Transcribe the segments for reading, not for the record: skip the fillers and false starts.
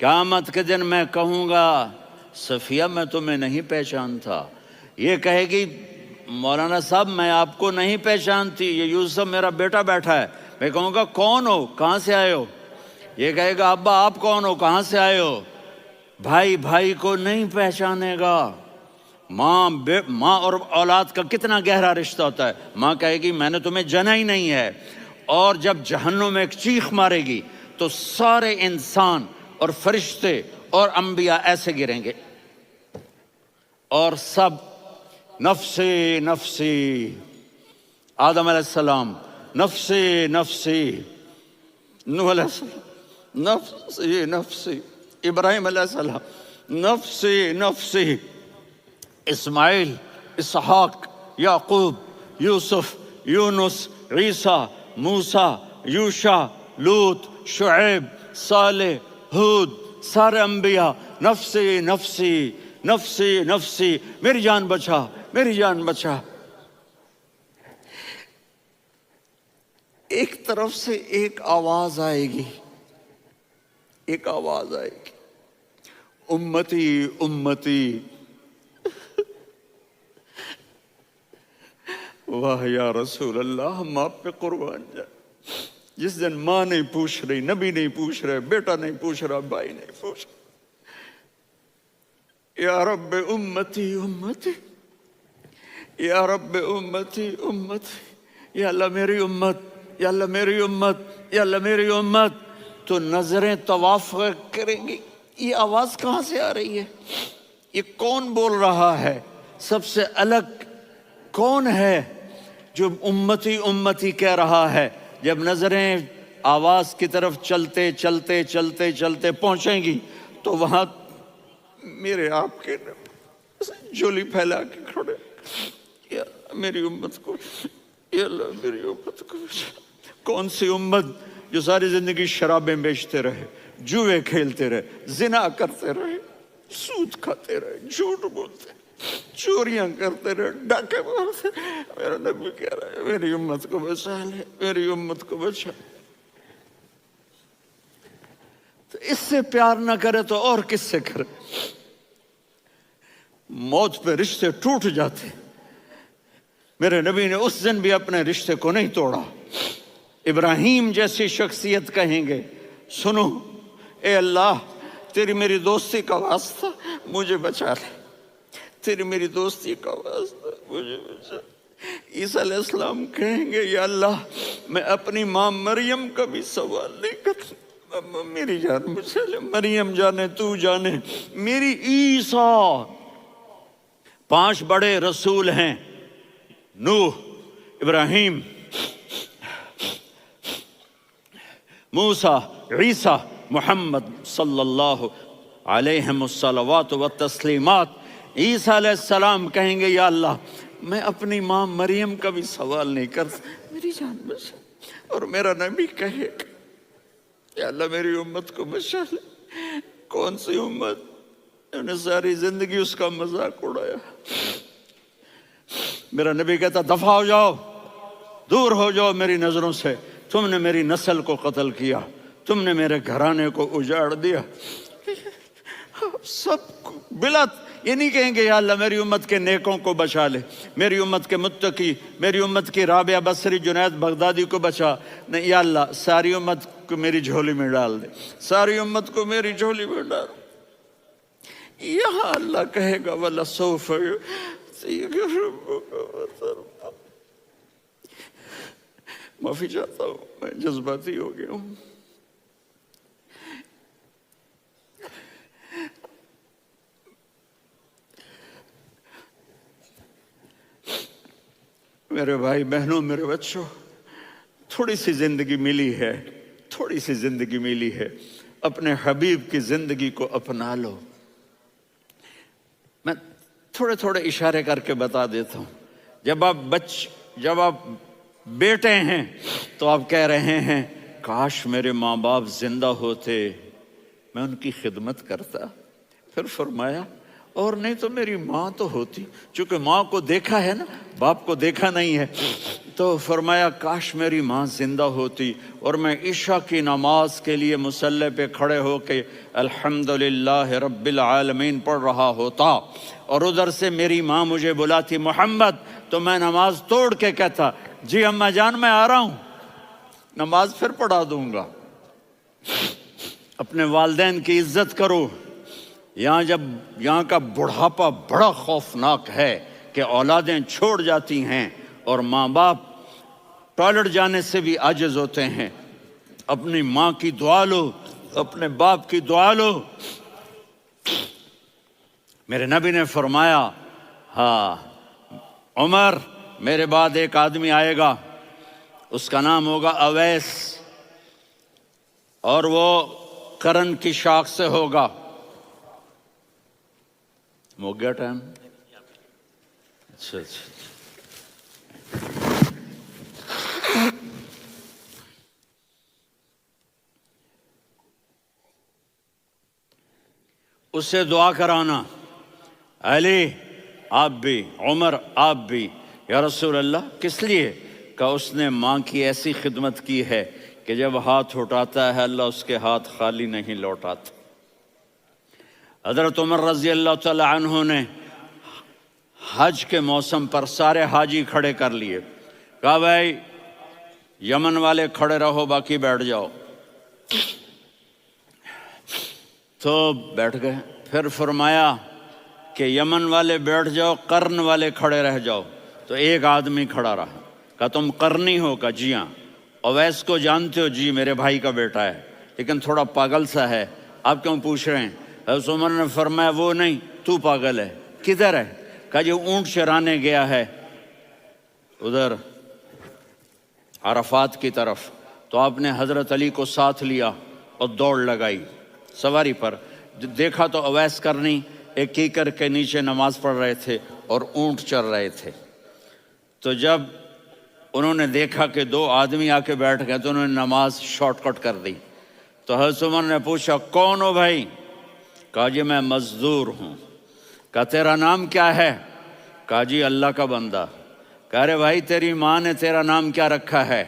قیامت کے دن میں کہوں گا صفیہ میں تمہیں نہیں پہچانتا، یہ کہے گی مولانا صاحب میں آپ کو نہیں پہچانتی، یہ یوسف میرا بیٹا بیٹھا ہے۔ میں کہوں گا کون ہو، کہاں سے آئے ہو؟ یہ کہے گا ابا آپ کون ہو، کہاں سے آئے ہو؟ بھائی بھائی کو نہیں پہچانے گا۔ ماں اور اولاد کا کتنا گہرا رشتہ ہوتا ہے۔ ماں کہے گی میں نے تمہیں جنا ہی نہیں ہے، اور جب جہنم میں ایک چیخ مارے گی تو سارے انسان اور فرشتے اور انبیاء ایسے گریں گے، اور سب نفسی نفسی، آدم علیہ السلام نفسی نفسی، نوح علیہ السلام نفسی نفسی، ابراہیم علیہ السلام نفسی نفسی، اسماعیل، اسحاق، یعقوب، یوسف، یونس، عیسیٰ، موسیٰ، یوشع، لوط، شعیب، صالح، ہود، سارے انبیاء نفسی نفسی نفسی نفسی، میری جان بچا میری جان بچا۔ ایک طرف سے ایک آواز آئے گی، ایک آواز آئے گی، امتی امتی۔ واہ یا رسول اللہ، ہم آپ پہ قربان جائیں۔ جس دن ماں نہیں پوچھ رہی، نبی نہیں پوچھ رہے، بیٹا نہیں پوچھ رہا، بھائی نہیں پوچھ رہا، یا رب امتی امتی، یا رب امتی امتی، یا اللہ میری امت، یا اللہ میری امت، یا اللہ میری امت۔ تو نظریں طواف کریں گی، یہ آواز کہاں سے آ رہی ہے؟ یہ کون بول رہا ہے؟ سب سے الگ کون ہے جو امتی امتی کہہ رہا ہے؟ جب نظریں آواز کی طرف چلتے چلتے چلتے چلتے پہنچیں گی تو وہاں میرے آپ کے جھولی پھیلا کے کھڑے، یا اللہ میری امت کو، یا اللہ میری امت کو۔ کون سی امت جو ساری زندگی شرابیں بیچتے رہے، جوئے کھیلتے رہے، زنا کرتے رہے، سود کھاتے رہے، جھوٹ بولتے رہے، چوریاں کرتے رہے، ڈاکے مارتے رہے۔ میرا نبی کہہ رہا ہے میری امت کو بچا لے، میری امت کو بچا۔ تو اس سے پیار نہ کرے تو اور کس سے کرے؟ موت پہ رشتے ٹوٹ جاتے، میرے نبی نے اس دن بھی اپنے رشتے کو نہیں توڑا۔ ابراہیم جیسی شخصیت کہیں گے سنو اے اللہ تیری میری دوستی کا واسطہ مجھے بچا لے، تیری میری دوستی کا واسطہ مجھے بچا۔ عیسیٰ علیہ السلام کہیں گے یا اللہ میں اپنی ماں مریم کا بھی سوال نہیں کرتا، میری جان بچا لے، مریم جانے تو جانے میری عیسیٰ۔ 5 بڑے رسول ہیں، نوح، ابراہیم، موسیٰ، عیسیٰ، محمد صلی اللہ علیہ الصلوات والتسلیمات۔ عیسیٰ علیہ السلام کہیں گے یا اللہ میں اپنی ماں مریم کا بھی سوال نہیں کرتا، میری جان بچا۔ اور میرا نبی کہے یا اللہ میری امت کو بچا لے۔ کون سی امت انہوں نے ساری زندگی اس کا مذاق اڑایا؟ میرا نبی کہتا دفع ہو جاؤ، دور ہو جاؤ میری نظروں سے، تم نے میری نسل کو قتل کیا، تم نے میرے گھرانے کو اجاڑ دیا۔ سب کو بلا یہ نہیں کہیں گے یا اللہ میری امت کے نیکوں کو بچا لے، میری امت کے متقی، میری امت کی رابعہ بصری، جنید بغدادی کو بچا، نہیں یا اللہ ساری امت کو میری جھولی میں ڈال دے، ساری امت کو میری جھولی میں ڈال۔ یہاں اللہ کہے گا وَلَسَوْفَ يُعْطِيكَ رَبُّكَ فَتَرْضَىٰ۔ معافی چاہتا ہوں میں جذباتی ہو گیا ہوں۔ میرے بھائی بہنوں، میرے بچوں، تھوڑی سی زندگی ملی ہے، تھوڑی سی زندگی ملی ہے، اپنے حبیب کی زندگی کو اپنا لو۔ میں تھوڑے تھوڑے اشارے کر کے بتا دیتا ہوں۔ جب آپ بیٹے ہیں تو آپ کہہ رہے ہیں کاش میرے ماں باپ زندہ ہوتے، میں ان کی خدمت کرتا۔ پھر فرمایا اور نہیں تو میری ماں تو ہوتی، چونکہ ماں کو دیکھا ہے نا، باپ کو دیکھا نہیں ہے، تو فرمایا کاش میری ماں زندہ ہوتی اور میں عشاء کی نماز کے لیے مصلی پہ کھڑے ہو کے الحمدللہ رب العالمین پڑھ رہا ہوتا، اور ادھر سے میری ماں مجھے بلاتی محمد، تو میں نماز توڑ کے کہتا جی اماں جان میں آ رہا ہوں، نماز پھر پڑھا دوں گا۔ اپنے والدین کی عزت کرو۔ یہاں کا بڑھاپا بڑا خوفناک ہے کہ اولادیں چھوڑ جاتی ہیں اور ماں باپ ٹوائلٹ جانے سے بھی عاجز ہوتے ہیں۔ اپنی ماں کی دعا لو، اپنے باپ کی دعا لو۔ میرے نبی نے فرمایا ہاں عمر، میرے بعد ایک آدمی آئے گا، اس کا نام ہوگا اویس، اور وہ قرن کی شاخ سے ہوگا۔ ہو گیا ٹائم؟ اچھا اس سے دعا کرانا، علی آپ بھی، عمر آپ بھی۔ یا رسول اللہ کس لیے؟ کہ اس نے ماں کی ایسی خدمت کی ہے کہ جب ہاتھ اٹھاتا ہے اللہ اس کے ہاتھ خالی نہیں لوٹاتا۔ حضرت عمر رضی اللہ تعالی عنہ نے حج کے موسم پر سارے حاجی کھڑے کر لیے، کہا بھائی یمن والے کھڑے رہو، باقی بیٹھ جاؤ۔ تو بیٹھ گئے۔ پھر فرمایا کہ یمن والے بیٹھ جاؤ، قرن والے کھڑے رہ جاؤ۔ تو ایک آدمی کھڑا رہا، کہا تم قرنی ہو؟ کہا جی ہاں۔ اویس کو جانتے ہو؟ جی میرے بھائی کا بیٹا ہے، لیکن تھوڑا پاگل سا ہے، آپ کیوں پوچھ رہے ہیں؟ حضرت عمر نے فرمایا وہ نہیں، تو پاگل ہے۔ کدھر ہے؟ کہا جی اونٹ چرانے گیا ہے ادھر عرفات کی طرف۔ تو آپ نے حضرت علی کو ساتھ لیا اور دوڑ لگائی سواری پر۔ دیکھا تو اویس کرنی ایک کیکر کے نیچے نماز پڑھ رہے تھے اور اونٹ چر رہے تھے۔ تو جب انہوں نے دیکھا کہ دو آدمی آ کے بیٹھ گئے تو انہوں نے نماز شارٹ کٹ کر دی۔ تو حضرت عمر نے پوچھا کون ہو بھائی؟ کہا جی میں مزدور ہوں۔ کہا تیرا نام کیا ہے؟ کہا جی اللہ کا بندہ۔ کہا رے بھائی تیری ماں نے تیرا نام کیا رکھا ہے؟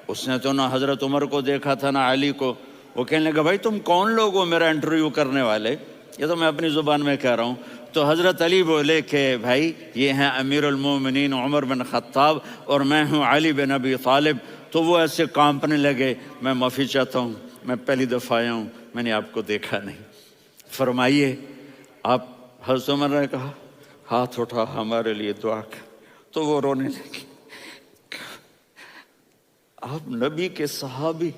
اس نے تو نہ حضرت عمر کو دیکھا تھا نہ علی کو۔ وہ کہنے لگا بھائی تم کون لوگ ہو میرا انٹرویو کرنے والے؟ یہ تو میں اپنی زبان میں کہہ رہا ہوں۔ تو حضرت علی بولے کہ بھائی یہ ہیں امیر المومنین عمر بن خطاب اور میں ہوں علی بن ابی طالب۔ تو وہ ایسے کانپنے لگے، میں معافی چاہتا ہوں، میں پہلی دفعہ آیا ہوں، میں نے آپ کو دیکھا نہیں، فرمائیے آپ۔ حضرت عمر نے کہا ہاتھ اٹھا ہمارے لیے دعا کر۔ تو وہ رونے لگی۔ آپ نبی کے صحابی،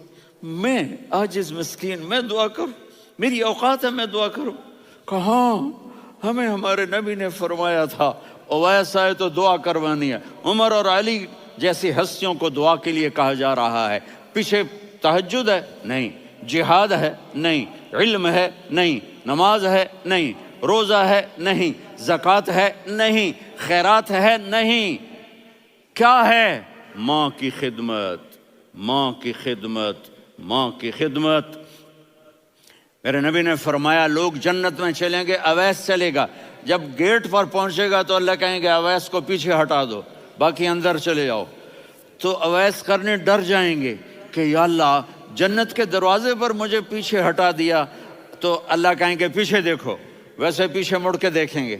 میں عاجز مسکین، میں دعا کروں؟ میری اوقات ہے میں دعا کروں؟ کہاں، ہمیں ہمارے نبی نے فرمایا تھا اویس آئے تو دعا کروانی ہے۔ عمر اور علی جیسی ہستیوں کو دعا کے لیے کہا جا رہا ہے۔ پیچھے تہجد ہے؟ نہیں۔ جہاد ہے؟ نہیں۔ علم ہے؟ نہیں۔ نماز ہے؟ نہیں۔ روزہ ہے؟ نہیں۔ زکوٰۃ ہے؟ نہیں۔ خیرات ہے؟ نہیں۔ کیا ہے؟ ماں کی خدمت، ماں کی خدمت، ماں کی خدمت۔ میرے نبی نے فرمایا لوگ جنت میں چلیں گے، اویس چلے گا، جب گیٹ پر پہنچے گا تو اللہ کہیں گے اویس کو پیچھے ہٹا دو، باقی اندر چلے جاؤ۔ تو اویس کرنے ڈر جائیں گے کہ یا اللہ جنت کے دروازے پر مجھے پیچھے ہٹا دیا، تو اللہ کہیں گے پیچھے دیکھو، ویسے پیچھے مڑ کے دیکھیں گے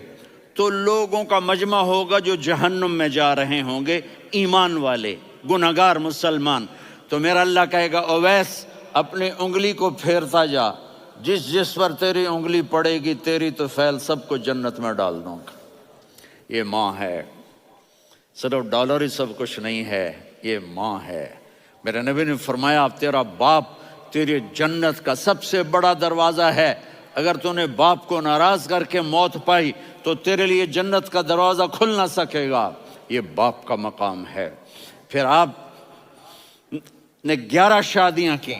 تو لوگوں کا مجمع ہوگا جو جہنم میں جا رہے ہوں گے، ایمان والے، گنہگار مسلمان۔ تو میرا اللہ کہے گا اویس اپنی انگلی کو پھیرتا جا، جس جس پر تیری انگلی پڑے گی تیری تو فیل سب کو جنت میں ڈال دوں گا۔ یہ ماں ہے، صرف ڈالر ہی سب کچھ نہیں ہے، یہ ماں ہے۔ میرے نبی نے فرمایا اب تیرا باپ تیری جنت کا سب سے بڑا دروازہ ہے، اگر تو نے باپ کو ناراض کر کے موت پائی تو تیرے لیے جنت کا دروازہ کھل نہ سکے گا، یہ باپ کا مقام ہے۔ پھر آپ نے 11 شادیاں کی،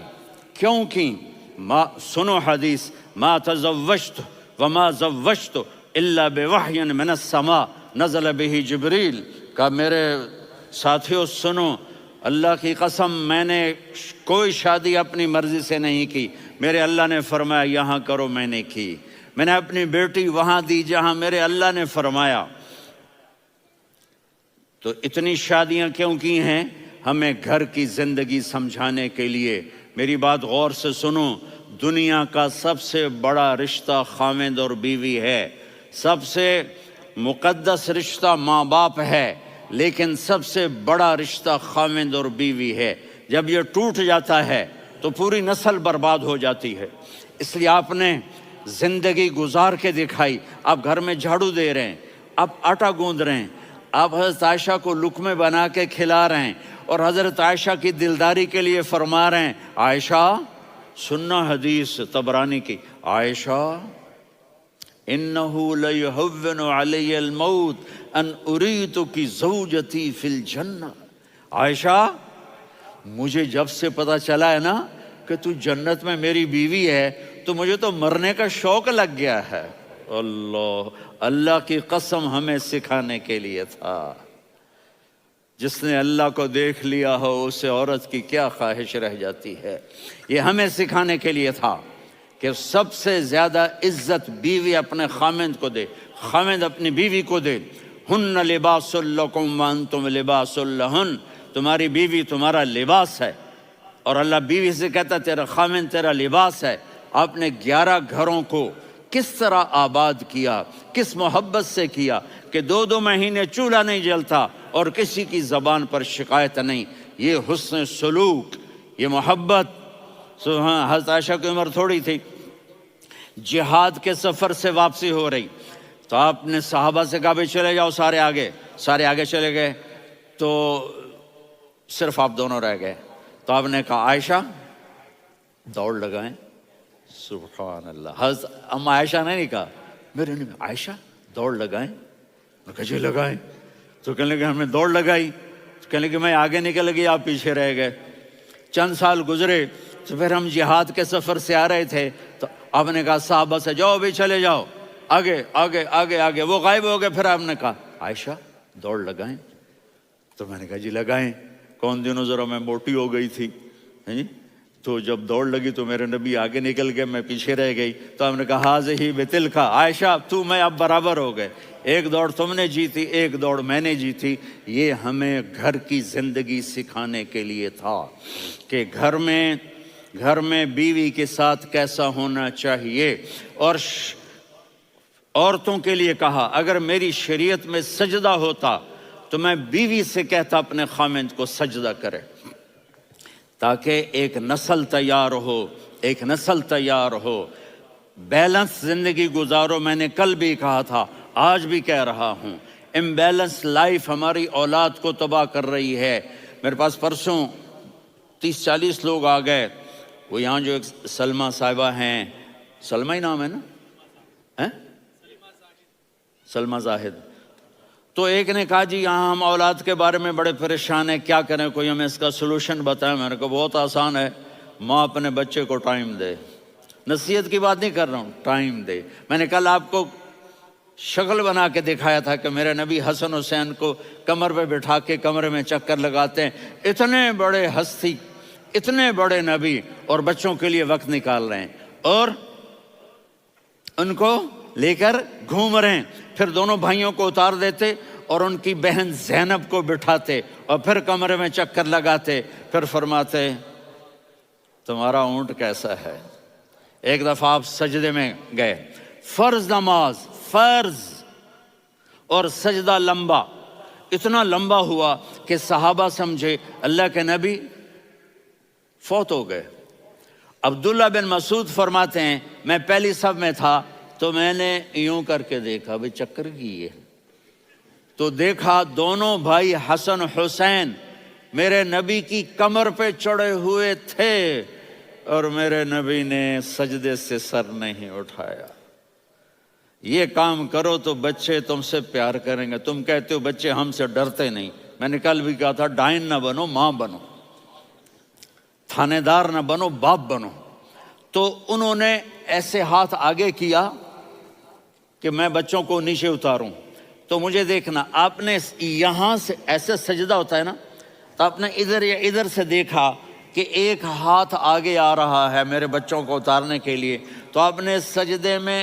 کیوں کی؟ سنو حدیث، ما تزوجت وما زوجت الا بوحی من السماء نزل به جبریل۔ کہ میرے ساتھیوں سنو، اللہ کی قسم میں نے کوئی شادی اپنی مرضی سے نہیں کی، میرے اللہ نے فرمایا یہاں کرو، میں نے کی۔ میں نے اپنی بیٹی وہاں دی جہاں میرے اللہ نے فرمایا۔ تو اتنی شادیاں کیوں کی ہیں؟ ہمیں گھر کی زندگی سمجھانے کے لیے۔ میری بات غور سے سنو، دنیا کا سب سے بڑا رشتہ خاوند اور بیوی ہے، سب سے مقدس رشتہ ماں باپ ہے، لیکن سب سے بڑا رشتہ خاوند اور بیوی ہے۔ جب یہ ٹوٹ جاتا ہے تو پوری نسل برباد ہو جاتی ہے۔ اس لیے آپ نے زندگی گزار کے دکھائی۔ آپ گھر میں جھاڑو دے رہے ہیں، آپ آٹا گوندھ رہے ہیں، آپ حضرت عائشہ کو لقمے بنا کے کھلا رہے ہیں، اور حضرت عائشہ کی دلداری کے لیے فرما رہے ہیں، عائشہ سننا حدیث طبرانی کی، عائشہ انہو لیہون علی الموت ان اریتک زوجتی فی الجنہ۔ عائشہ مجھے جب سے پتا چلا ہے نا کہ تو جنت میں میری بیوی ہے تو مجھے تو مرنے کا شوق لگ گیا ہے۔ اللہ کی قسم ہمیں سکھانے کے لیے تھا۔ جس نے اللہ کو دیکھ لیا ہو اسے عورت کی کیا خواہش رہ جاتی ہے۔ یہ ہمیں سکھانے کے لیے تھا کہ سب سے زیادہ عزت بیوی اپنے خاوند کو دے، خاوند اپنی بیوی کو دے۔ ہن لباس لکم وانتم لباس لہن، تمہاری بیوی تمہارا لباس ہے، اور اللہ بیوی سے کہتا تیرا خاوند تیرا لباس ہے۔ آپ نے 11 گھروں کو کس طرح آباد کیا، کس محبت سے کیا کہ 2 مہینے چولہا نہیں جلتا اور کسی کی زبان پر شکایت نہیں۔ یہ حسن سلوک، یہ محبت۔ حضرت عائشہ کی عمر تھوڑی تھی، جہاد کے سفر سے واپسی ہو رہی، تو آپ نے صحابہ سے کہا بھی چلے جاؤ سارے آگے چلے گئے، تو صرف آپ دونوں رہ گئے۔ تو آپ نے کہا عائشہ دوڑ لگائیں۔ سبحان اللہ، حضرت اما عائشہ نے نہیں کہا، میرے نے عائشہ دوڑ لگائیں، میں کہا جی لگائیں۔ تو کہنے لگے ہم نے دوڑ لگائی، کہنے لگے میں آگے نکل گئی آپ پیچھے رہ گئے۔ چند سال گزرے تو پھر ہم جہاد کے سفر سے آ رہے تھے، تو آپ نے کہا صحابہ سے جاؤ بھی چلے جاؤ آگے آگے آگے آگے، وہ غائب ہو گئے۔ پھر آپ نے کہا عائشہ دوڑ لگائیں، تو میں نے کہا جی لگائیں۔ کون دنوں ذرا میں موٹی ہو گئی تھی، تو جب دوڑ لگی تو میرے نبی آگے نکل گئے، میں پیچھے رہ گئی۔ تو ہم نے کہا ہاذہ بتلک، عائشہ تو میں اب برابر ہو گئے، ایک دوڑ تم نے جیتی ایک دوڑ میں نے جیتی۔ یہ ہمیں گھر کی زندگی سکھانے کے لیے تھا کہ گھر میں بیوی کے ساتھ کیسا ہونا چاہیے۔ اور عورتوں کے لیے کہا اگر میری شریعت میں سجدہ ہوتا تو میں بیوی سے کہتا اپنے خاوند کو سجدہ کرے، تاکہ ایک نسل تیار ہو، بیلنس زندگی گزارو۔ میں نے کل بھی کہا تھا، آج بھی کہہ رہا ہوں، امبیلنس لائف ہماری اولاد کو تباہ کر رہی ہے۔ میرے پاس پرسوں 30-40 لوگ آ گئے، وہ یہاں جو ایک سلمہ صاحبہ ہیں، سلمہ ہی نام ہے نا، سلمہ زاہد، تو ایک نے کہا جی یہاں ہم اولاد کے بارے میں بڑے پریشان ہیں، کیا کریں، کوئی ہمیں اس کا سلوشن بتائیں۔ میں نے کہا بہت آسان ہے، ماں اپنے بچے کو ٹائم دے، نصیحت کی بات نہیں کر رہا ہوں، ٹائم دے۔ میں نے کل آپ کو شکل بنا کے دکھایا تھا کہ میرے نبی حسن حسین کو کمر پہ بٹھا کے کمرے میں چکر لگاتے ہیں۔ اتنے بڑے ہستی، اتنے بڑے نبی، اور بچوں کے لیے وقت نکال رہے ہیں اور ان کو لے کر گھوم رہے ہیں۔ پھر دونوں بھائیوں کو اتار دیتے اور ان کی بہن زینب کو بٹھاتے اور پھر کمرے میں چکر لگاتے، پھر فرماتے تمہارا اونٹ کیسا ہے۔ ایک دفعہ آپ سجدے میں گئے، فرض نماز، فرض، اور سجدہ لمبا، اتنا لمبا ہوا کہ صحابہ سمجھے اللہ کے نبی فوت ہو گئے۔ عبداللہ بن مسعود فرماتے ہیں میں پہلی صف میں تھا تو میں نے یوں کر کے دیکھا بھی چکر کیے، تو دیکھا دونوں بھائی حسن حسین میرے نبی کی کمر پہ چڑھے ہوئے تھے اور میرے نبی نے سجدے سے سر نہیں اٹھایا۔ یہ کام کرو تو بچے تم سے پیار کریں گے۔ تم کہتے ہو بچے ہم سے ڈرتے نہیں، میں نے کل بھی کہا تھا ڈائن نہ بنو، ماں بنو، تھانے دار نہ بنو، باپ بنو۔ تو انہوں نے ایسے ہاتھ آگے کیا کہ میں بچوں کو نیچے اتاروں، تو مجھے دیکھنا، آپ نے یہاں سے ایسے سجدہ ہوتا ہے نا، تو آپ نے ادھر یا ادھر سے دیکھا کہ ایک ہاتھ آگے آ رہا ہے میرے بچوں کو اتارنے کے لیے، تو آپ نے سجدے میں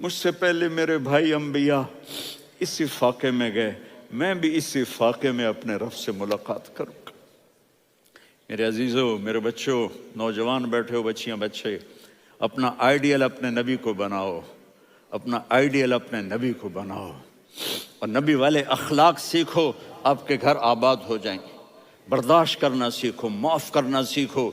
مجھ سے پہلے میرے بھائی انبیاء اسی فاقے میں گئے، میں بھی اسی فاقے میں اپنے رب سے ملاقات کروں گا۔ میرے عزیزوں، میرے بچوں، نوجوان بیٹھے ہو، بچیاں بچے، اپنا آئیڈیل اپنے نبی کو بناؤ، اپنا آئیڈیل اپنے نبی کو بناؤ، اور نبی والے اخلاق سیکھو، آپ کے گھر آباد ہو جائیں گے۔ برداشت کرنا سیکھو، معاف کرنا سیکھو،